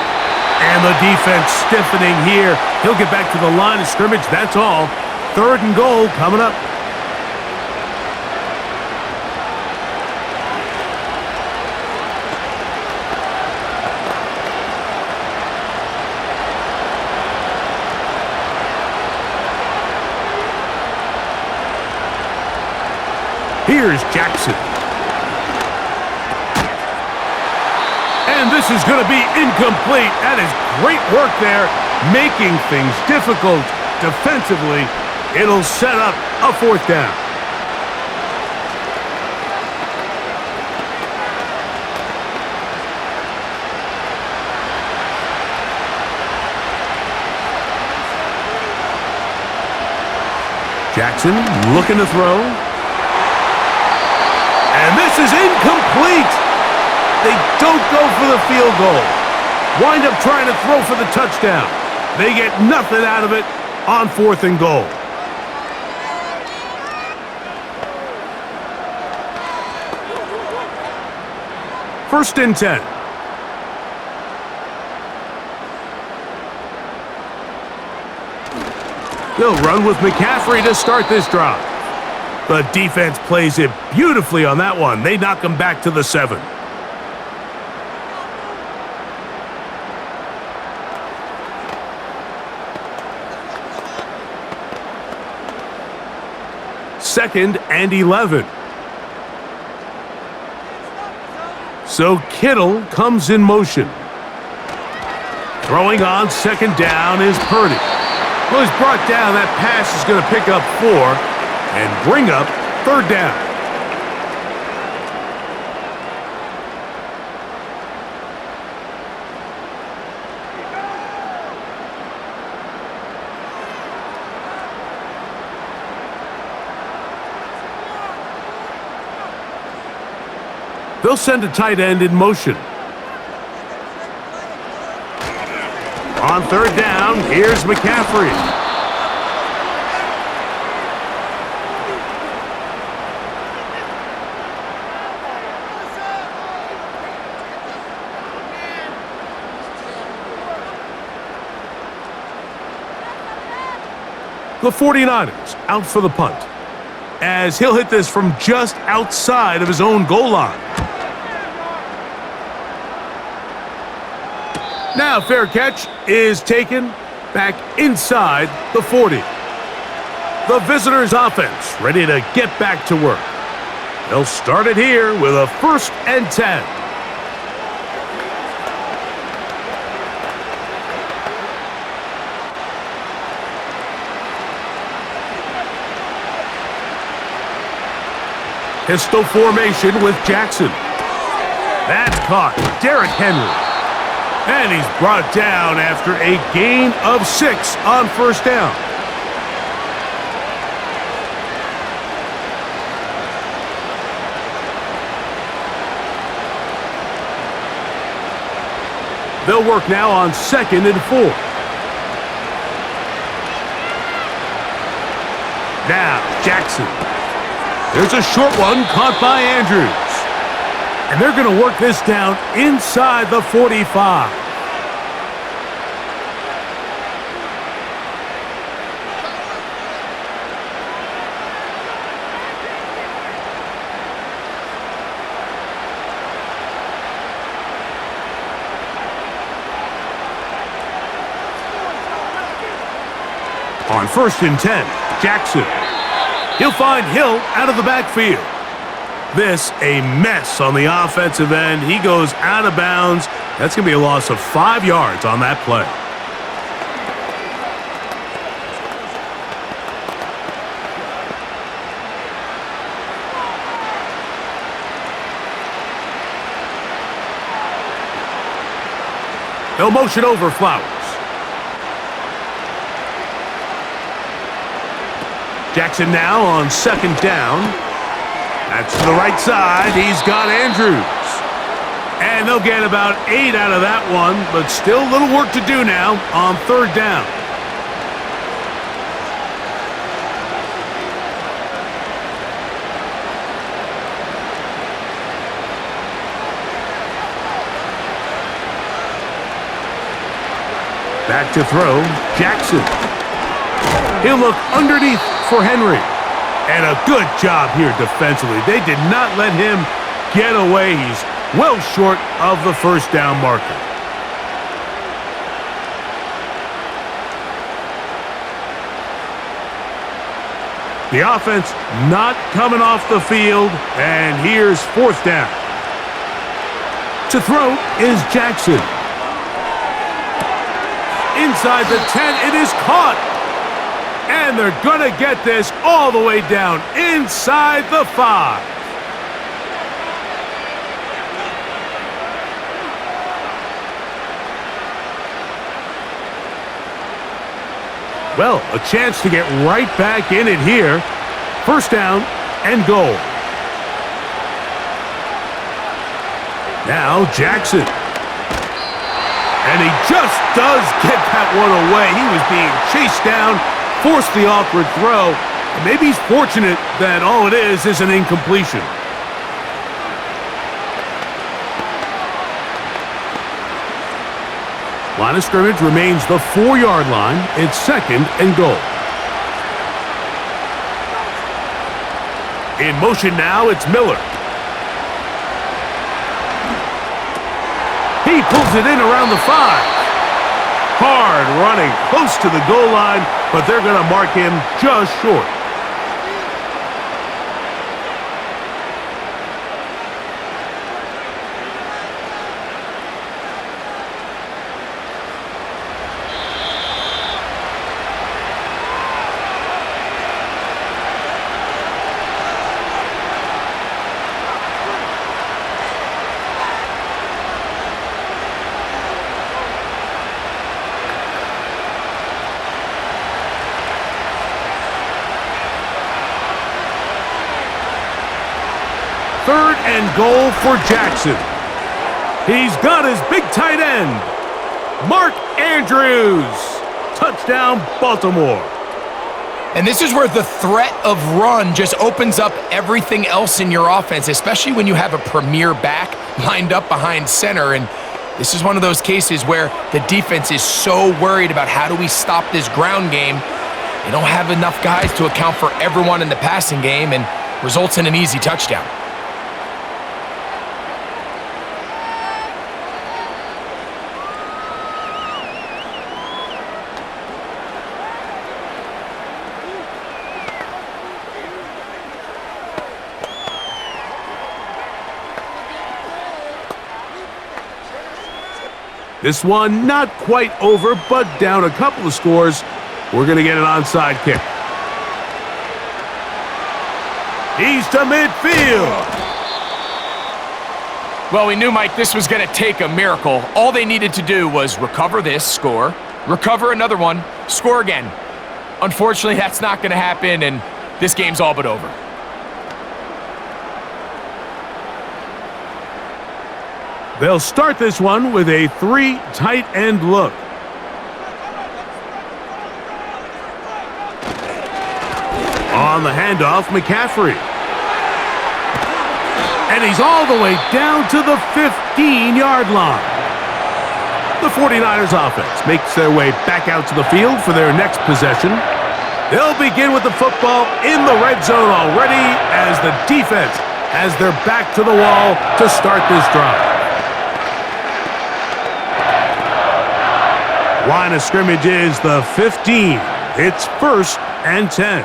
And the defense stiffening here. He'll get back to the line of scrimmage, that's all. 3rd and goal coming up. Here's Jackson. And this is going to be incomplete. That is great work there, making things difficult defensively. It'll set up a 4th down. Jackson looking to throw. And this is incomplete. They don't go for the field goal. Wind up trying to throw for the touchdown. They get nothing out of it on 4th and goal. First and 10. They'll run with McCaffrey to start this drive. The defense plays it beautifully on that one. They knock him back to the 7. Second and 11. So Kittle comes in motion. Throwing on 2nd down is Purdy. Well, he's brought down. That pass is going to pick up 4 and bring up 3rd down. They'll send a tight end in motion. On 3rd down, here's McCaffrey. The 49ers out for the punt, as he'll hit this from just outside of his own goal line. Now fair catch is taken back inside the 40. The visitors' offense ready to get back to work. They'll start it here with a 1st and 10. Pistol formation with Jackson. That's caught. Derrick Henry. And he's brought down after a gain of 6 on 1st down. They'll work now on 2nd and 4. Now, Jackson. There's a short one caught by Andrews. And they're going to work this down inside the 45. On 1st and 10, Jackson. He'll find Hill out of the backfield. This a mess on the offensive end. He goes out of bounds. That's going to be a loss of 5 yards on that play. They'll motion over Flowers. Jackson now on second down. That's to the right side. He's got Andrews. And they'll get about 8 out of that one, but still a little work to do now on third down. Back to throw, Jackson. He'll look underneath for Henry. And a good job here defensively. They did not let him get away. He's well short of the first down marker. The offense not coming off the field, and here's fourth down. To throw is Jackson. Inside the 10, it is caught. And they're going to get this all the way down inside the 5. Well, a chance to get right back in it here. First down and goal. Now Jackson. And he just does get that one away. He was being chased down, forced the awkward throw. And maybe he's fortunate that all it is an incompletion. Line of scrimmage remains the 4-yard line. It's second and goal. In motion now, it's Miller. He pulls it in around the 5. Hard running, close to the goal line, but they're going to mark him just short. Third and goal for Jackson. He's got his big tight end, Mark Andrews. Touchdown, Baltimore. And this is where the threat of run just opens up everything else in your offense, especially when you have a premier back lined up behind center. And this is one of those cases where the defense is so worried about how do we stop this ground game. They don't have enough guys to account for everyone in the passing game, and results in an easy touchdown. This one not quite over, but down a couple of scores. We're going to get an onside kick. He's to midfield. Well, we knew, Mike, this was going to take a miracle. All they needed to do was recover this, score, recover another one, score again. Unfortunately, that's not going to happen, and this game's all but over. They'll start this one with a 3 tight end look. On the handoff, McCaffrey. And he's all the way down to the 15-yard line. The 49ers offense makes their way back out to the field for their next possession. They'll begin with the football in the red zone already as the defense has their back to the wall to start this drive. Line of scrimmage is the 15. It's first and 10.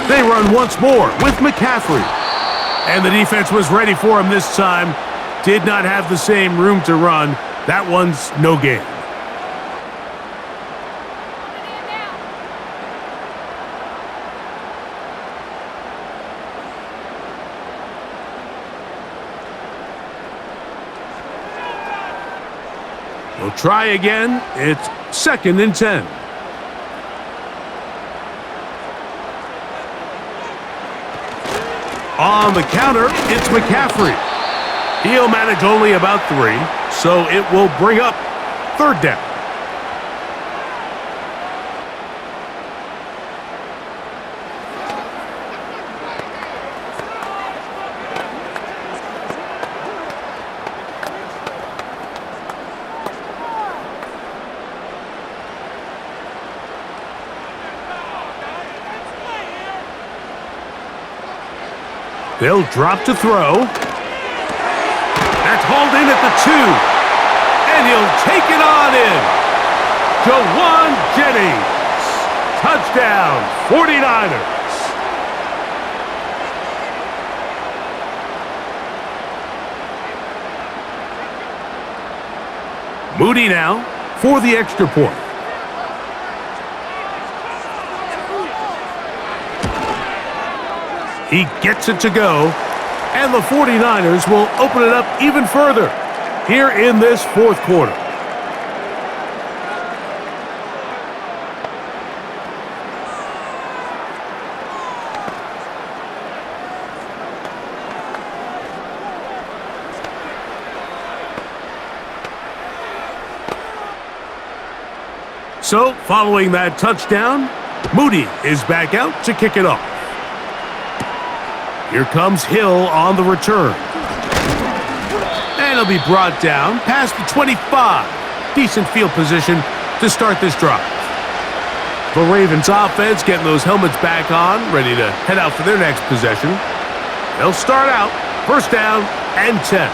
They run once more with McCaffrey. And the defense was ready for him this time. Did not have the same room to run. That one's no gain. We'll try again. It's 2nd and 10. On the counter, it's McCaffrey. He'll manage only about 3, so it will bring up 3rd down. They'll drop to throw. That's hauled in at the 2. And he'll take it on in. Jawan Jennings. Touchdown, 49ers. Moody now for the extra point. He gets it to go, and the 49ers will open it up even further here in this 4th quarter. So, following that touchdown, Moody is back out to kick it off. Here comes Hill on the return. And he'll be brought down past the 25. Decent field position to start this drive. The Ravens offense getting those helmets back on, ready to head out for their next possession. They'll start out 1st down and 10.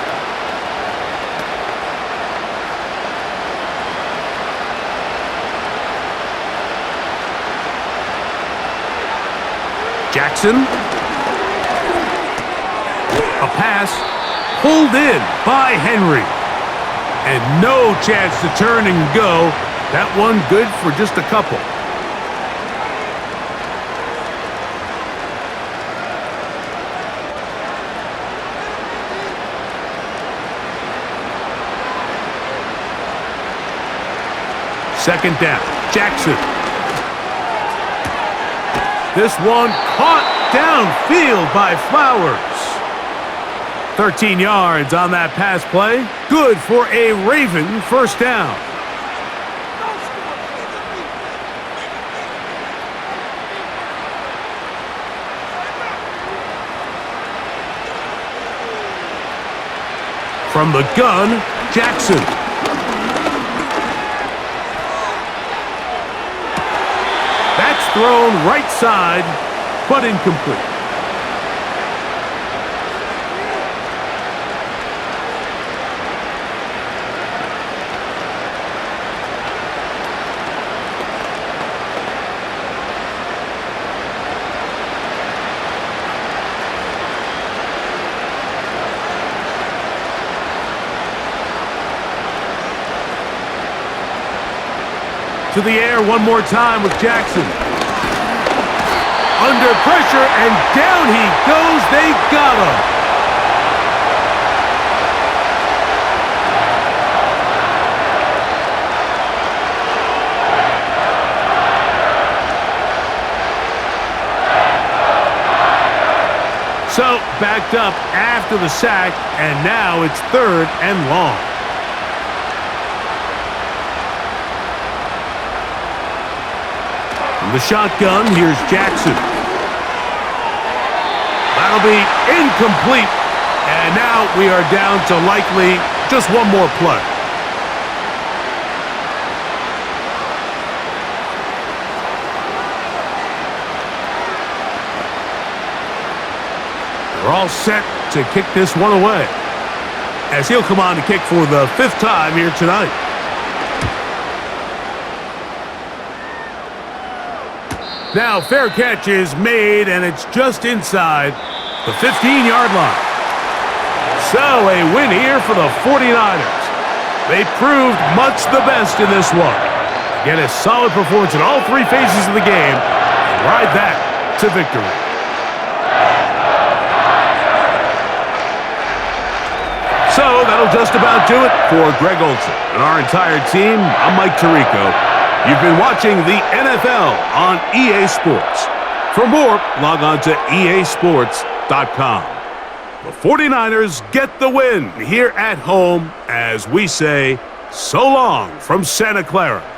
Jackson. A pass pulled in by Henry. And no chance to turn and go. That one good for just a couple. Second down, Jackson. This one caught downfield by Flowers. 13 yards on that pass play. Good for a Raven 1st down. From the gun, Jackson. That's thrown right side, but incomplete. To the air one more time with Jackson. Under pressure, and down he goes. They got him. So, backed up after the sack, and now it's 3rd and long. From the shotgun, here's Jackson. That'll be incomplete. And now we are down to likely just one more play. They're all set to kick this one away, as he'll come on to kick for the 5th time here tonight. Now, fair catch is made, and it's just inside the 15-yard line. So, a win here for the 49ers. They proved much the best in this one. Again, a solid performance in all 3 phases of the game, and ride that to victory. So, that'll That'll just about do it for Greg Olson and our entire team. I'm Mike Tirico. You've been watching the NFL on EA Sports. For more, log on to easports.com. The 49ers get the win here at home as we say so long from Santa Clara.